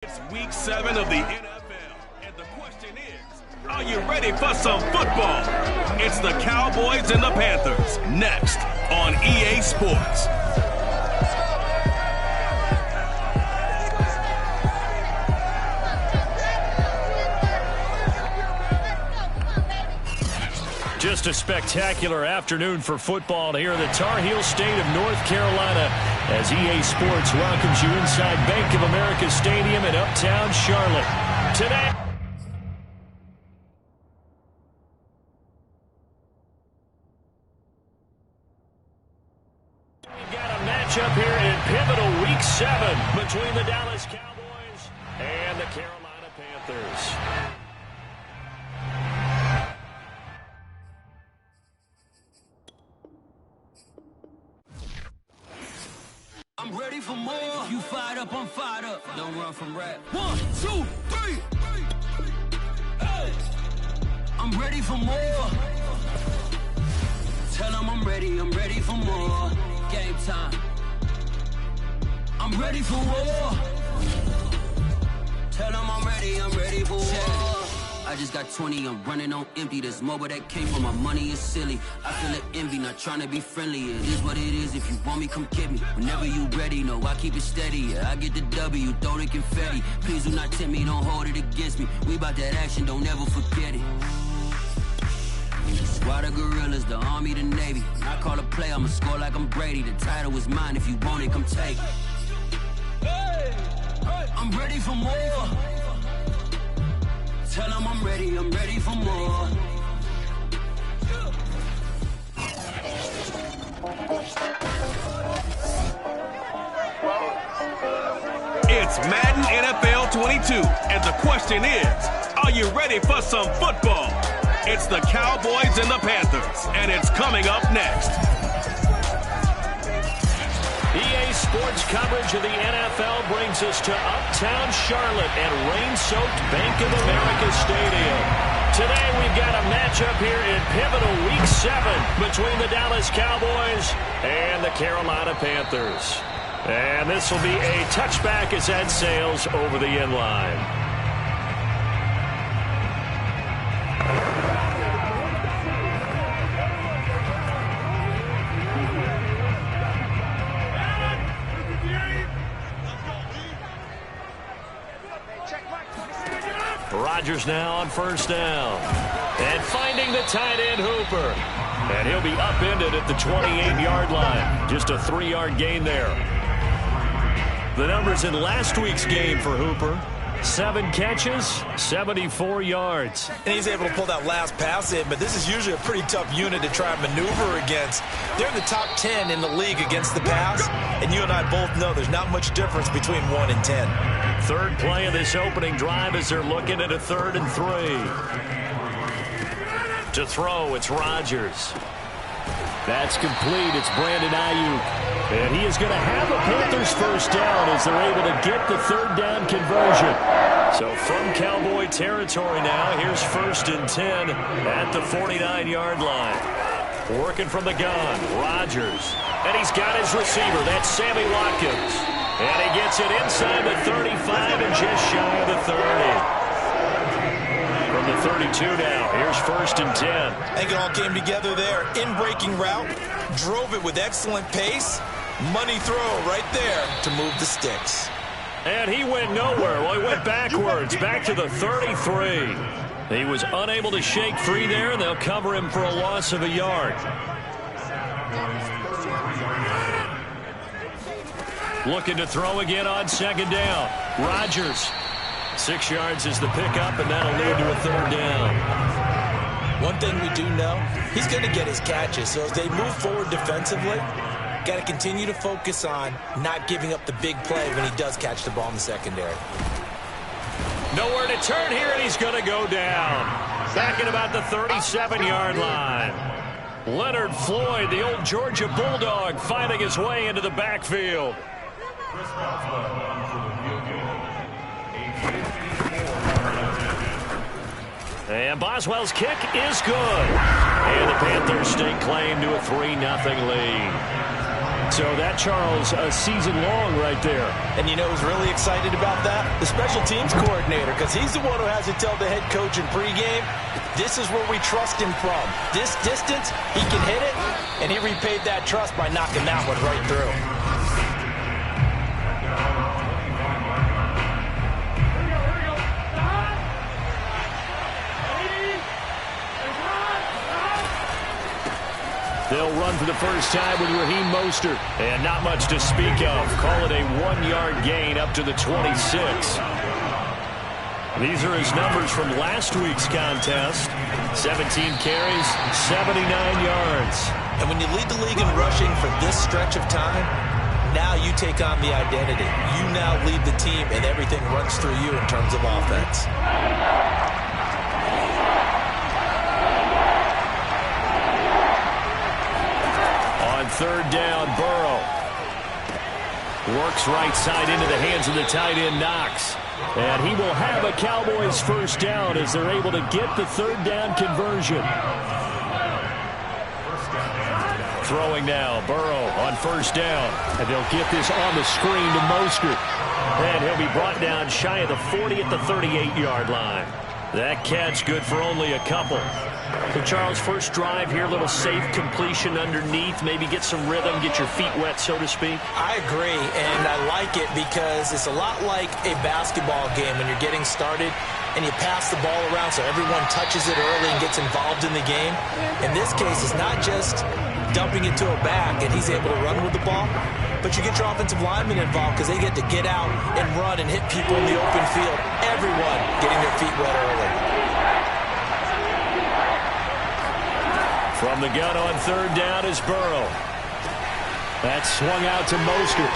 It's week 7 of the NFL, and the question is, are you ready for some football? It's the Cowboys and the Panthers, next on EA Sports. Just a spectacular afternoon for football here in the Tar Heel state of North Carolina as EA Sports welcomes you inside Bank of America Stadium in uptown Charlotte. Today, we've got a matchup here in pivotal week 7 between the Dallas Cowboys and the Carolina Panthers. I'm ready for more. If you fired up, I'm fired up. Don't run from rap. 1, 2, 3. Hey. I'm ready for more. Tell them I'm ready for more. Game time. I'm ready for war. Tell them I'm ready for war. I just got 20, I'm running on empty. This mobile that came from my money is silly. I feel it envy, not trying to be friendly. It is what it is, if you want me, come get me. Whenever you ready, no, I keep it steady. Yeah, I get the W, throw the confetti. Please do not tempt me, don't hold it against me. We about that action, don't ever forget it. Squad of gorillas, the army, the navy. When I call a play, I'ma score like I'm Brady. The title is mine, if you want it, come take it. I'm ready for more. Tell them I'm ready for more. It's Madden NFL 22, and the question is, are you ready for some football? It's the Cowboys and the Panthers, and it's coming up next. EA Sports coverage of the NFL brings us to uptown Charlotte and rain-soaked Bank of America Stadium. Today we've got a matchup here in pivotal week 7 between the Dallas Cowboys and the Carolina Panthers. And this will be a touchback as that sails over the end line. Rodgers now on first down. And finding the tight end, Hooper. And he'll be upended at the 28-yard line. Just a 3-yard gain there. The numbers in last week's game for Hooper. 7 catches, 74 yards. And he's able to pull that last pass in, but this is usually a pretty tough unit to try and maneuver against. They're in the top 10 in the league against the pass, and you and I both know there's not much difference between 1 and 10. Third play of this opening drive as they're looking at a 3rd and 3. To throw, it's Rodgers. That's complete. It's Brandon Ayuk. And he is going to have a Panthers first down as they're able to get the 3rd down conversion. So from Cowboy territory now, here's 1st and 10 at the 49-yard line. Working from the gun, Rodgers. And he's got his receiver. That's Sammy Watkins. And he gets it inside the 35 and just shy of the 30. From the 32 now, here's 1st and 10. I think it all came together there. In-breaking route, drove it with excellent pace. Money throw right there to move the sticks. And he went nowhere. Well, he went backwards, back to the 33. He was unable to shake free there, and they'll cover him for a loss of a yard. Looking to throw again on 2nd down. Rodgers. 6 yards is the pickup, and that'll lead to a 3rd down. One thing we do know, he's going to get his catches. So as they move forward defensively, got to continue to focus on not giving up the big play when he does catch the ball in the secondary. Nowhere to turn here, and he's going to go down. Back at about the 37-yard line. Leonard Floyd, the old Georgia Bulldog, finding his way into the backfield. And Boswell's kick is good. And the Panthers stake claim to a 3-0 lead. So that, Charles, a season long right there. And you know who's really excited about that? The special teams coordinator, because he's the one who has to tell the head coach in pregame, this is where we trust him from. This distance, he can hit it, and he repaid that trust by knocking that one right through. They'll run for the first time with Raheem Mostert. And not much to speak of. Call it a 1-yard gain up to the 26. These are his numbers from last week's contest. 17 carries, 79 yards. And when you lead the league in rushing for this stretch of time, now you take on the identity. You now lead the team, and everything runs through you in terms of offense. On third down, Burrow works right side into the hands of the tight end, Knox. And he will have a Cowboys first down as they're able to get the third down conversion. Throwing now, Burrow on first down. And they'll get this on the screen to Mostert. And he'll be brought down shy of the 40 at the 38-yard line. That catch good for only a couple. So, Charles, first drive here, a little safe completion underneath, maybe get some rhythm, get your feet wet, so to speak. I agree, and I like it because it's a lot like a basketball game when you're getting started and you pass the ball around so everyone touches it early and gets involved in the game. In this case, it's not just dumping it to a back and he's able to run with the ball, but you get your offensive linemen involved because they get to get out and run and hit people in the open field. Everyone getting their feet wet early. From the gun on third down is Burrow. That swung out to Mostert.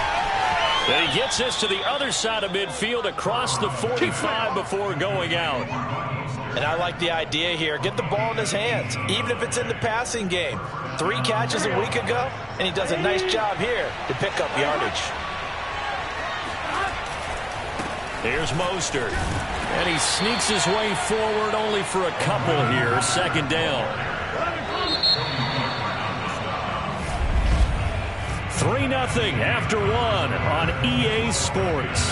And he gets this to the other side of midfield across the 45 before going out. And I like the idea here. Get the ball in his hands, even if it's in the passing game. 3 catches a week ago, and he does a nice job here to pick up yardage. Here's Mostert. And he sneaks his way forward only for a couple here. Second down. 3-0 after 1 on EA Sports.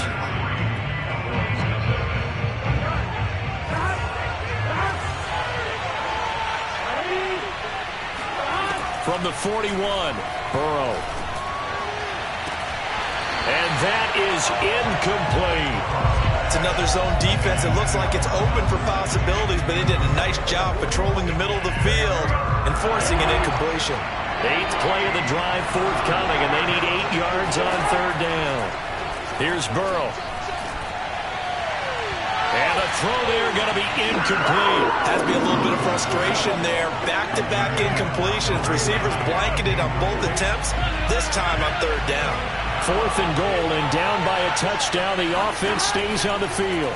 From the 41, Burrow. And that is incomplete. It's another zone defense. It looks like it's open for possibilities, but they did a nice job patrolling the middle of the field and forcing an incompletion. 8th play of the drive forthcoming, and they need 8 yards on third down. Here's Burrow. And a throw there going to be incomplete. Has to be a little bit of frustration there. Back-to-back incompletions. Receivers blanketed on both attempts, this time on third down. 4th and goal, and down by a touchdown. The offense stays on the field.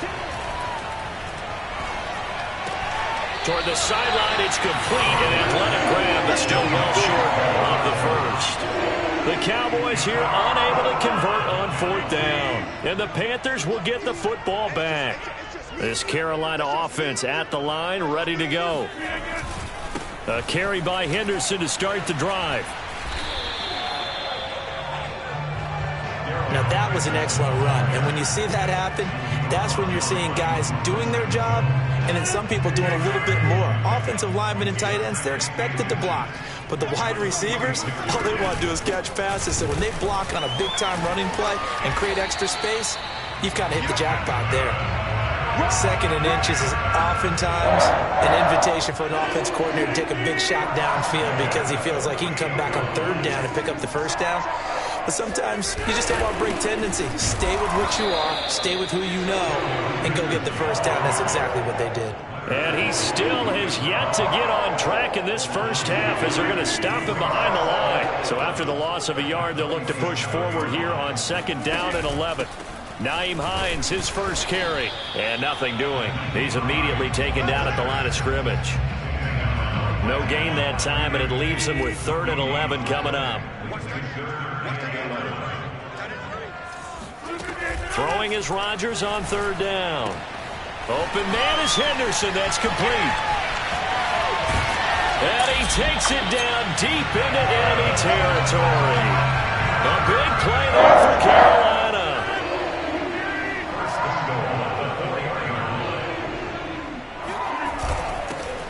Toward the sideline, it's complete. An athletic grab, but still well short of the first. The Cowboys here unable to convert on 4th down. And the Panthers will get the football back. This Carolina offense at the line, ready to go. A carry by Henderson to start the drive. Now that was an excellent run, and when you see that happen, that's when you're seeing guys doing their job, and then some people doing a little bit more. Offensive linemen and tight ends, they're expected to block, but the wide receivers, all they want to do is catch passes, so when they block on a big-time running play and create extra space, you've kind of hit the jackpot there. 2nd and inches is oftentimes an invitation for an offense coordinator to take a big shot downfield because he feels like he can come back on 3rd down and pick up the first down. But sometimes you just don't want to break tendency. Stay with what you are, stay with who you know, and go get the first down. That's exactly what they did. And he still has yet to get on track in this first half as they're going to stop him behind the line. So after the loss of a yard, they'll look to push forward here on 2nd down and 11. Nyheim Hines, his first carry, and nothing doing. He's immediately taken down at the line of scrimmage. No gain that time, and it leaves him with 3rd and 11 coming up. Throwing is Rodgers on 3rd down. Open man is Henderson. That's complete. And he takes it down deep into enemy territory. A big play there for Carolina.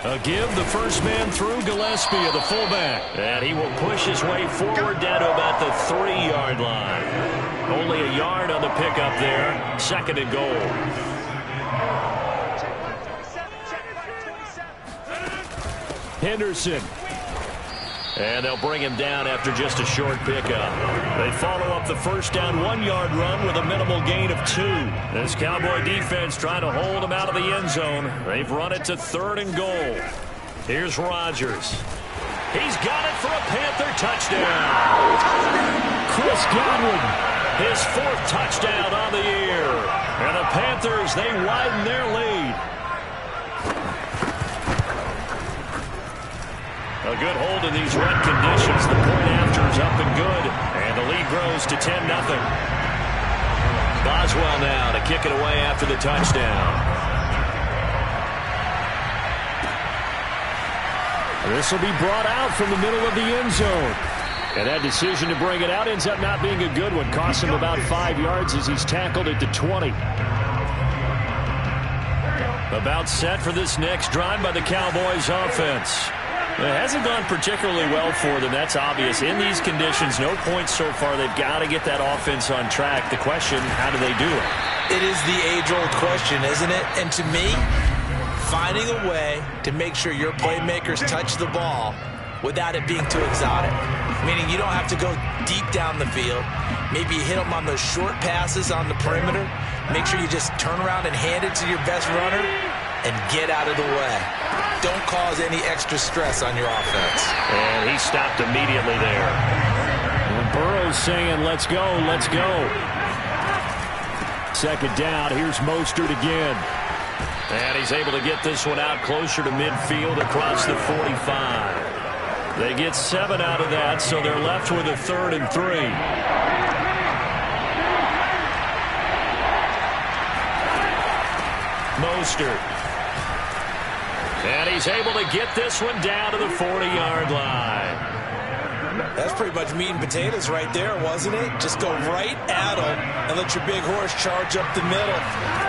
A give the first man through Gillespie, the fullback. And he will push his way forward down to about the 3-yard line. Only a yard on the pickup there. 2nd and goal. Henderson. And they'll bring him down after just a short pickup. They follow up the first down 1-yard run with a minimal gain of 2. This Cowboy defense trying to hold him out of the end zone. They've run it to 3rd and goal. Here's Rodgers. He's got it for a Panther touchdown. Chris Godwin, his 4th touchdown on the year. And the Panthers, they widen their lead. A good hold in these wet conditions. The point after is up and good. And the lead grows to 10-0. Boswell now to kick it away after the touchdown. This will be brought out from the middle of the end zone. And that decision to bring it out ends up not being a good one. Costs him about 5 yards as he's tackled at the 20. About set for this next drive by the Cowboys offense. It hasn't gone particularly well for them. That's obvious. In these conditions, no points so far. They've got to get that offense on track. The question, how do they do it? It is the age-old question, isn't it? And to me, finding a way to make sure your playmakers touch the ball without it being too exotic. Meaning you don't have to go deep down the field. Maybe you hit them on those short passes on the perimeter. Make sure you just turn around and hand it to your best runner and get out of the way. Don't cause any extra stress on your offense. And he stopped immediately there. And Burrow's saying, let's go, let's go. 2nd down, here's Mostert again. And he's able to get this one out closer to midfield across the 45. They get 7 out of that, so they're left with a 3rd and 3. Mostert. And he's able to get this one down to the 40-yard line. That's pretty much meat and potatoes right there, wasn't it? Just go right at him and let your big horse charge up the middle.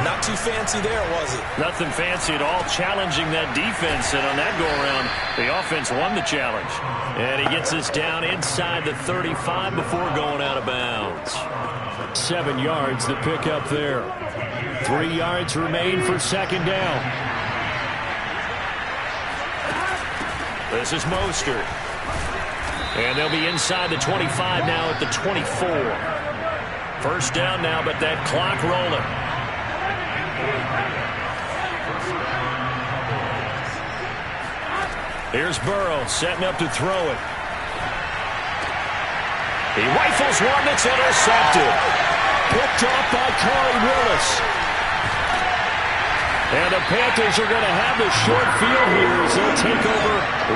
Not too fancy there, was it? Nothing fancy at all, challenging that defense. And on that go-around, the offense won the challenge. And he gets this down inside the 35 before going out of bounds. 7 yards, the pickup there. 3 yards remain for 2nd down. This is Mostert. And they'll be inside the 25 now at the 24. 1st down now, but that clock rolling. Here's Burrow setting up to throw it. He rifles one that's intercepted. Picked off by Corey Willis. And the Panthers are going to have the short field here as they'll take over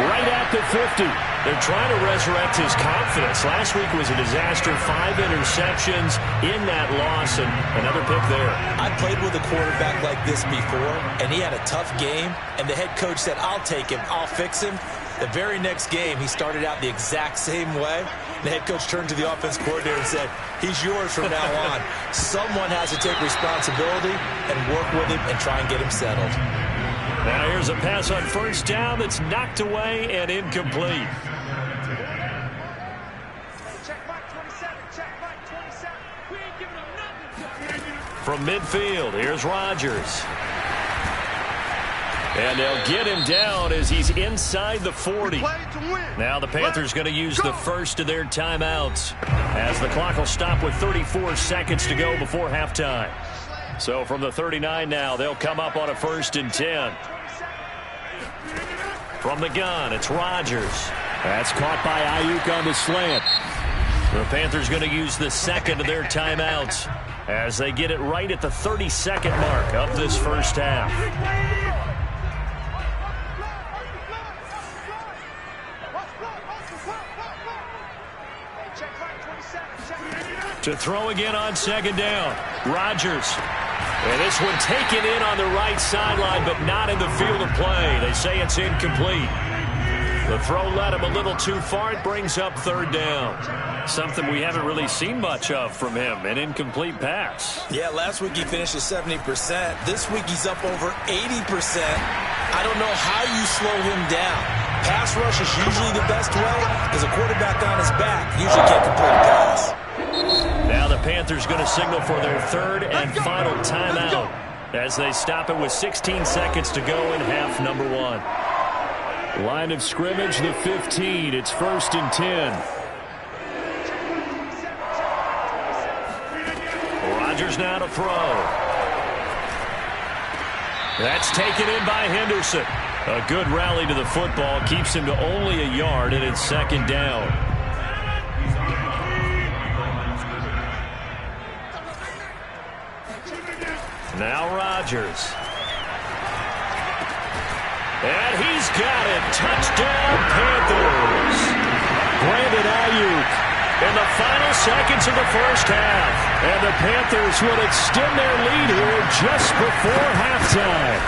right at the 50. They're trying to resurrect his confidence. Last week was a disaster. 5 interceptions in that loss, and another pick there. I played with a quarterback like this before, and he had a tough game, and the head coach said, I'll take him, I'll fix him. The very next game, he started out the exact same way. The head coach turned to the offense coordinator and said, he's yours from now on. Someone has to take responsibility and work with him and try and get him settled. Now here's a pass on 1st down that's knocked away and incomplete. From midfield, here's Rodgers. And they'll get him down as he's inside the 40. Now the Panthers going to use the first of their timeouts as the clock will stop with 34 seconds to go before halftime. So from the 39 now, they'll come up on a 1st and 10. From the gun, it's Rodgers. That's caught by Ayuk on the slant. The Panthers going to use the 2nd of their timeouts as they get it right at the 32nd mark of this 1st half. To throw again on 2nd down. Rodgers. And this one taken in on the right sideline, but not in the field of play. They say it's incomplete. The throw led him a little too far. It brings up third down. Something we haven't really seen much of from him, an incomplete pass. Yeah, last week he finished at 70%. This week he's up over 80%. I don't know how you slow him down. Pass rush is usually the best way because a quarterback on his back usually can't complete a pass. Now the Panthers going to signal for their third and final timeout as they stop it with 16 seconds to go in half number one. Line of scrimmage, the 15. It's 1st and 10. Rodgers now to throw. That's taken in by Henderson. A good rally to the football keeps him to only a yard, and it's 2nd down. Now Rodgers. And he's got it. Touchdown, Panthers. Brandon Ayuk in the final seconds of the first half. And the Panthers would extend their lead here just before halftime.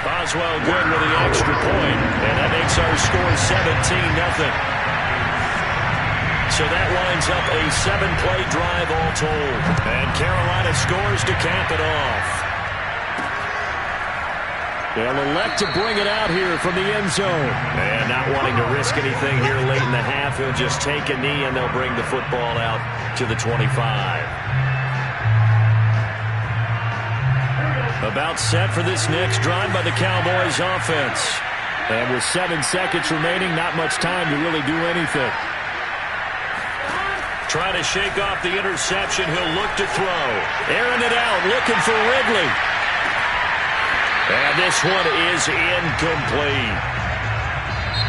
Boswell good with the extra point, and that makes our score 17-0. So that winds up a 7-play drive all told. And Carolina scores to cap it off. They'll elect to bring it out here from the end zone. And not wanting to risk anything here late in the half, he'll just take a knee and they'll bring the football out to the 25. About set for this next drive by the Cowboys offense. And with 7 seconds remaining, not much time to really do anything. Trying to shake off the interception. He'll look to throw. Airing it out, looking for Ridley. And this one is incomplete.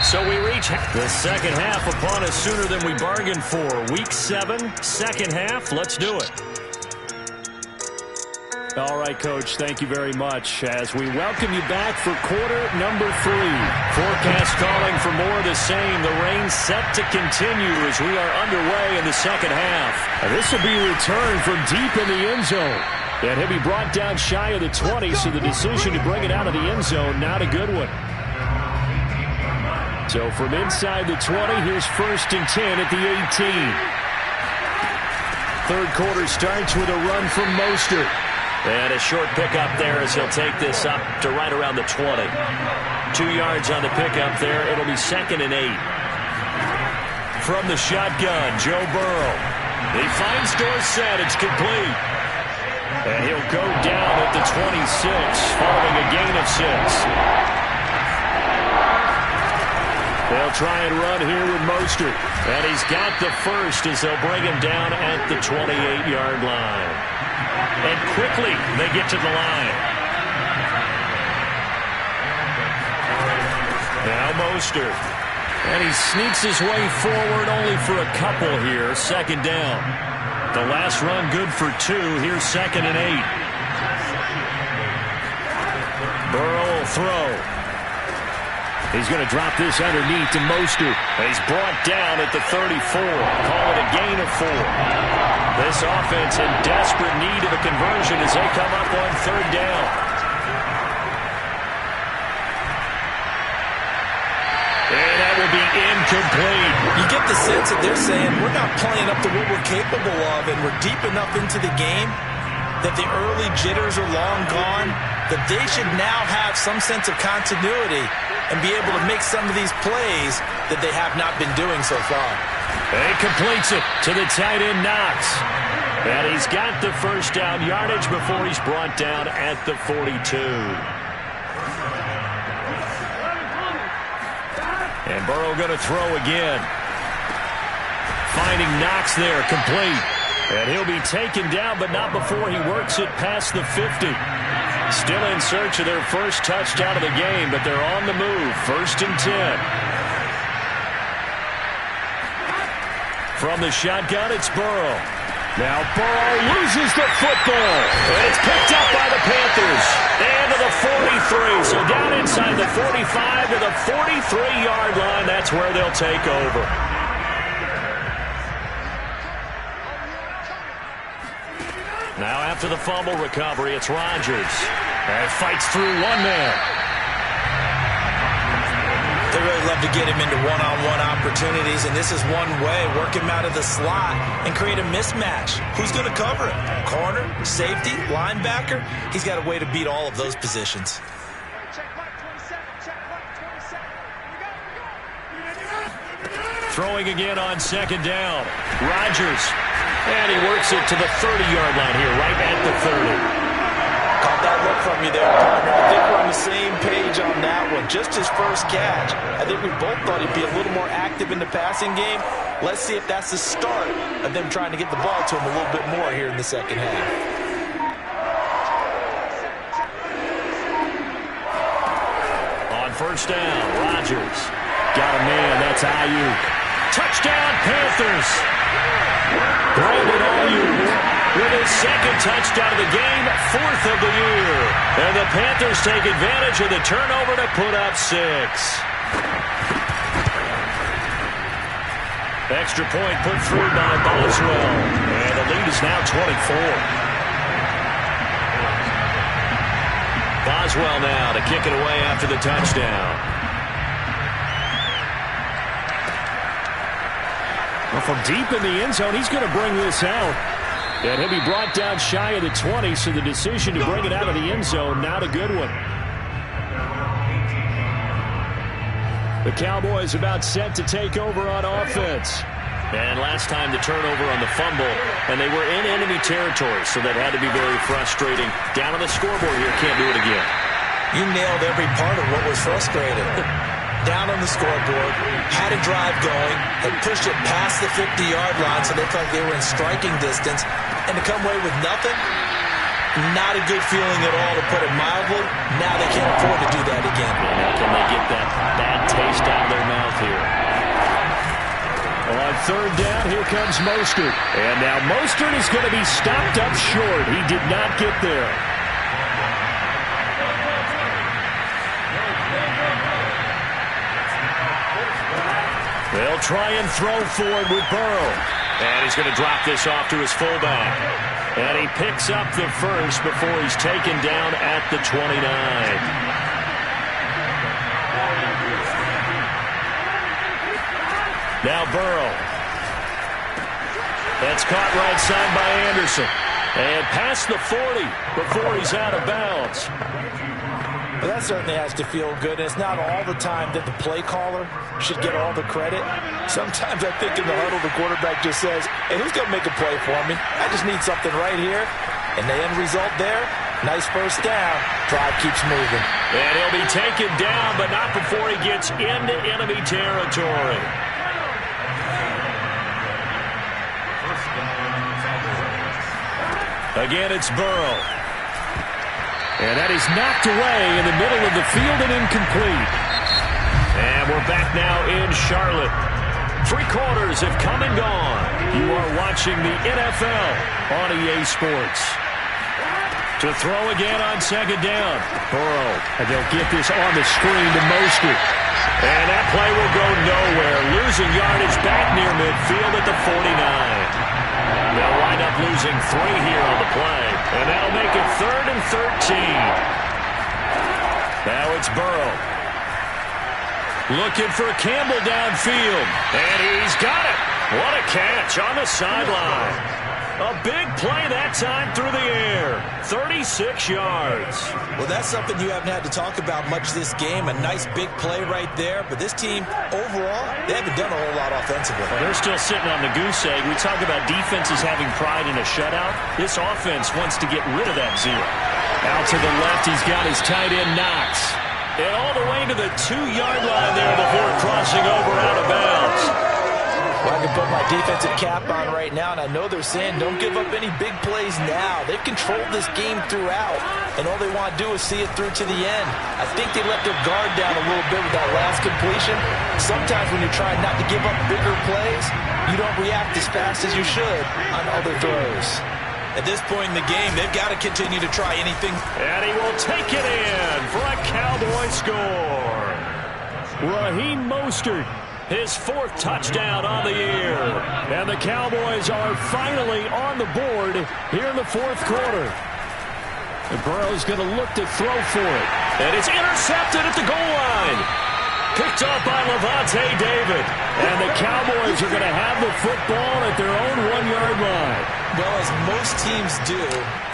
So we reach the second half upon us sooner than we bargained for. Week 7, second half. Let's do it. All right, Coach, thank you very much as we welcome you back for quarter number 3. Forecast calling for more of the same. The rain set to continue as we are underway in the second half. This will be returned from deep in the end zone. And he'll be brought down shy of the 20, so the decision to bring it out of the end zone, not a good one. So from inside the 20, here's 1st and 10 at the 18. Third quarter starts with a run from Mostert. And a short pickup there as he'll take this up to right around the 20. 2 yards on the pickup there. It'll be 2nd and 8. From the shotgun, Joe Burrow. He finds Dorsett. It's complete. And he'll go down at the 26 following a gain of 6. They'll try and run here with Mostert. And he's got the first as they'll bring him down at the 28-yard line. And quickly they get to the line. Now Mostert. And he sneaks his way forward only for a couple here. 2nd down. The last run good for 2. Here's 2nd and 8. Burrow will throw. He's going to drop this underneath to Mostert. He's brought down at the 34. Call it a gain of 4. This offense in desperate need of a conversion as they come up on 3rd down. And that will be incomplete. You get the sense that they're saying we're not playing up to what we're capable of, and we're deep enough into the game that the early jitters are long gone, that they should now have some sense of continuity and be able to make some of these plays that they have not been doing so far. And he completes it to the tight end, Knox. And he's got the first down yardage before he's brought down at the 42. And Burrow going to throw again. Finding Knox there, complete. And he'll be taken down, but not before he works it past the 50. Still in search of their first touchdown of the game, but they're on the move. 1st and 10. From the shotgun, it's Burrow. Now Burrow loses the football. And it's picked up by the Panthers. And to the 43. So down inside the 45 to the 43-yard line. That's where they'll take over. Now after the fumble recovery, it's Rodgers. And fights through one man. They really love to get him into one-on-one opportunities, and this is one way. Work him out of the slot and create a mismatch. Who's going to cover him? Corner, safety, linebacker? He's got a way to beat all of those positions. Throwing again on second down. Rodgers. And he works it to the 30-yard line here, right at the 30. Caught that look from you there, partner. I think we're on the same page on that one. Just his first catch. I think we both thought he'd be a little more active in the passing game. Let's see if that's the start of them trying to get the ball to him a little bit more here in the second half. On first down, Rodgers. Got a man, that's Ayuk. Touchdown, Panthers. Brandon Ayuk with his second touchdown of the game, 4th of the year. And the Panthers take advantage of the turnover to put up 6. Extra point put through by Boswell. And the lead is now 24. Boswell now to kick it away after the touchdown. Well, from deep in the end zone, he's going to bring this out. And he'll be brought down shy of the 20, so the decision to bring it out of the end zone, not a good one. The Cowboys about set to take over on offense. And last time the turnover on the fumble, and they were in enemy territory, so that had to be very frustrating. Down on the scoreboard here, can't do it again. You nailed every part of what was frustrating. Down on the scoreboard, had a drive going, had pushed it past the 50-yard line so they felt like they were in striking distance, and to come away with nothing, not a good feeling at all, to put it mildly. Now they can't afford to do that again. Now can they get that bad taste out of their mouth here? On third down, here comes Mostert. And now Mostert is going to be stopped up short. He did not get there. They'll try and throw forward with Burrow. And he's going to drop this off to his fullback. And he picks up the first before he's taken down at the 29. Now Burrow. That's caught right side by Anderson. And past the 40 before he's out of bounds. Well, that certainly has to feel good. And it's not all the time that the play caller should get all the credit. Sometimes I think in the huddle, the quarterback just says, hey, who's going to make a play for me? I just need something right here. And the end result there, nice first down. Drive keeps moving. And he'll be taken down, but not before he gets into enemy territory. Again, it's Burrow. And that is knocked away in the middle of the field and incomplete. And we're back now in Charlotte. 3 quarters have come and gone. You are watching the NFL on EA Sports. To throw again on second down. Burrow. And they'll get this on the screen to Mostert. And that play will go nowhere. Losing yardage back near midfield at the 49. They'll wind up losing 3 here on the play. And that'll make it 3rd and 13. Now it's Burrow. Looking for Campbell downfield. And he's got it. What a catch on the sideline. A big play that time through the air. 36 yards. Well, that's something you haven't had to talk about much this game. A nice big play right there. But this team, overall, they haven't done a whole lot offensively. Well, they're still sitting on the goose egg. We talk about defenses having pride in a shutout. This offense wants to get rid of that zero. Out to the left, he's got his tight end, Knox. And all the way to the 2-yard line there before crossing over out of bounds. Well, I can put my defensive cap on right now, and I know they're saying don't give up any big plays now. They've controlled this game throughout, and all they want to do is see it through to the end. I think they let their guard down a little bit with that last completion. Sometimes when you're trying not to give up bigger plays, you don't react as fast as you should on other throws. At this point in the game, they've got to continue to try anything. And he will take it in for a Cowboy score. Raheem Mostert. His 4th touchdown on the year. And the Cowboys are finally on the board here in the 4th quarter. And Burrow's going to look to throw for it. And it's intercepted at the goal line. Picked off by Levante David. And the Cowboys are going to have the football at their own 1-yard line. Well, as most teams do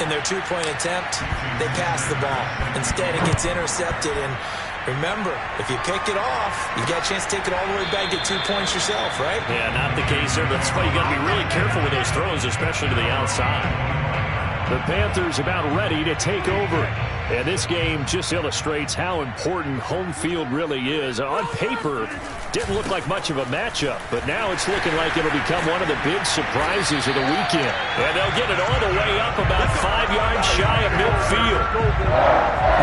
in their two-point attempt, they pass the ball. Instead, it gets intercepted. And remember, if you pick it off, you got a chance to take it all the way back, get 2 points yourself, right? Yeah, not the case there. But that's why you got to be really careful with those throws, especially to the outside. The Panthers about ready to take over. And this game just illustrates how important home field really is. On paper, didn't look like much of a matchup, but now it's looking like it'll become one of the big surprises of the weekend. And they'll get it all the way up about 5 yards shy of midfield.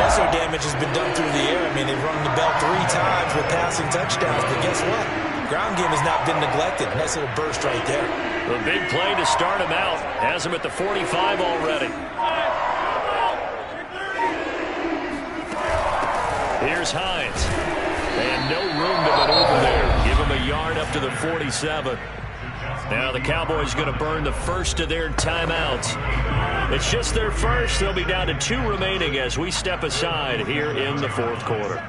Most of their damage has been done through the air. I mean, they've rung the bell 3 times with passing touchdowns, but guess what? Ground game has not been neglected. Nice little burst right there. The big play to start him out. Has him at the 45 already. Here's Hines. And no room to maneuver there. Give him a yard up to the 47. Now the Cowboys going to burn the first of their timeouts. It's just their first. They'll be down to 2 remaining as we step aside here in the fourth quarter.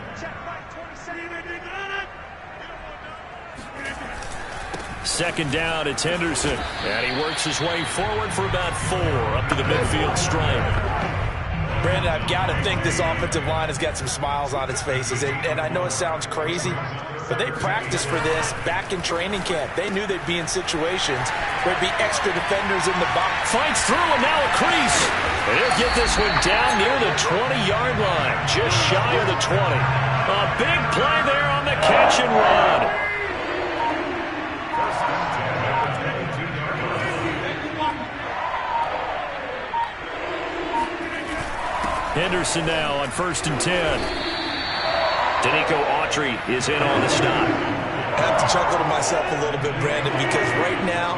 Second down, it's Henderson. And he works his way forward for about 4 up to the midfield stripe. Brandon, I've got to think this offensive line has got some smiles on its faces. And I know it sounds crazy, but they practiced for this back in training camp. They knew they'd be in situations where there'd be extra defenders in the box. Fights through and now a crease. And he'll get this one down near the 20-yard line, just shy of the 20. A big play there on the catch and run. Henderson now on 1st and 10. Danico Autry is in on the stop. I have to chuckle to myself a little bit, Brandon, because right now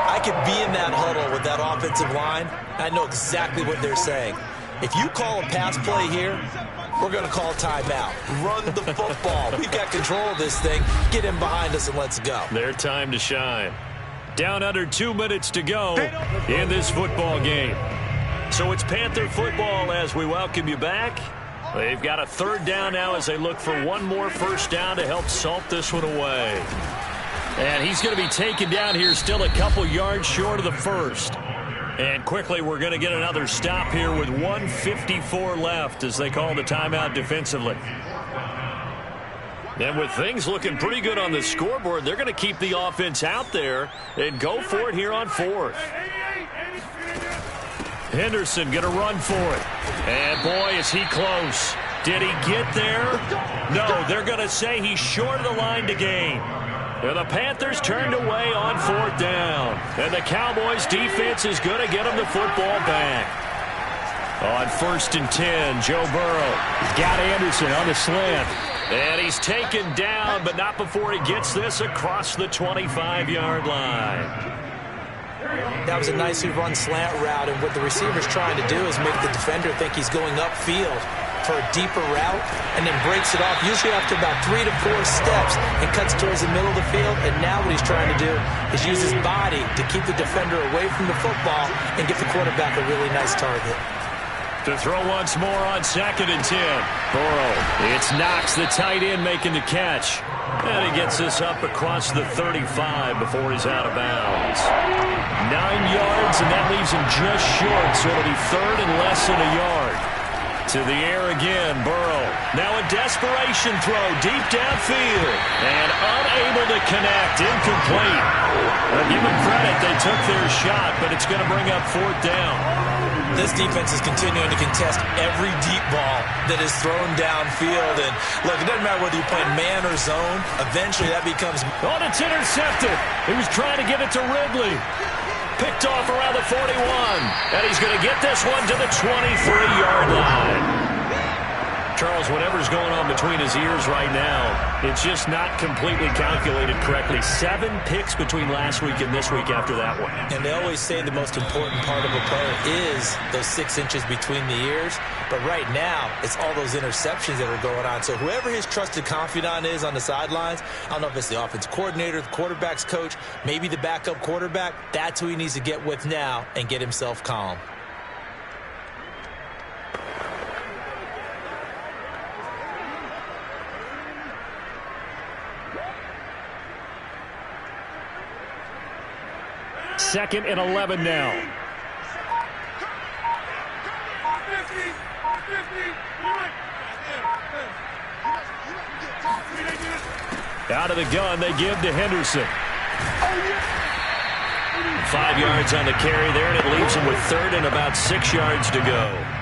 I could be in that huddle with that offensive line. I know exactly what they're saying. If you call a pass play here, we're going to call timeout. Run the football. We've got control of this thing. Get in behind us and let's go. Their time to shine. Down under 2 minutes to go in this football game. So it's Panther football as we welcome you back. They've got a 3rd down now as they look for one more first down to help salt this one away. And he's going to be taken down here still a couple yards short of the first. And quickly we're going to get another stop here with 1:54 left as they call the timeout defensively. And with things looking pretty good on the scoreboard, they're going to keep the offense out there and go for it here on 4th. Henderson going to run for it. And boy, is he close. Did he get there? No, they're going to say he's short of the line to gain. And the Panthers turned away on 4th down. And the Cowboys defense is going to get them the football back. On 1st and 10, Joe Burrow. He's got Anderson on the slant. And he's taken down, but not before he gets this across the 25-yard line. That was a nicely run slant route, and what the receiver's trying to do is make the defender think he's going upfield for a deeper route, and then breaks it off, usually after about 3 to 4 steps, and cuts towards the middle of the field. And now what he's trying to do is use his body to keep the defender away from the football and get the quarterback a really nice target. To throw once more on 2nd and 10. Burrow. It's Knox, the tight end, making the catch. And he gets this up across the 35 before he's out of bounds. 9 yards, and that leaves him just short, so it'll be 3rd and less than a yard. To the air again, Burrow. Now a desperation throw deep downfield. And unable to connect. Incomplete. Well, give them credit. They took their shot, but it's going to bring up 4th down. This defense is continuing to contest every deep ball that is thrown downfield. And look, it doesn't matter whether you're playing man or zone. Eventually that becomes... Oh, it's intercepted. He was trying to give it to Ridley. Picked off around the 41. And he's going to get this one to the 23-yard line. Charles, whatever's going on between his ears right now, it's just not completely calculated correctly. 7 picks between last week and this week after that one. And they always say the most important part of a player is those 6 inches between the ears. But right now, it's all those interceptions that are going on. So whoever his trusted confidant is on the sidelines, I don't know if it's the offensive coordinator, the quarterback's coach, maybe the backup quarterback, that's who he needs to get with now and get himself calm. 2nd and 11 now. Out of the gun, they give to Henderson. 5 yards on the carry there, and it leaves him with 3rd and about 6 yards to go.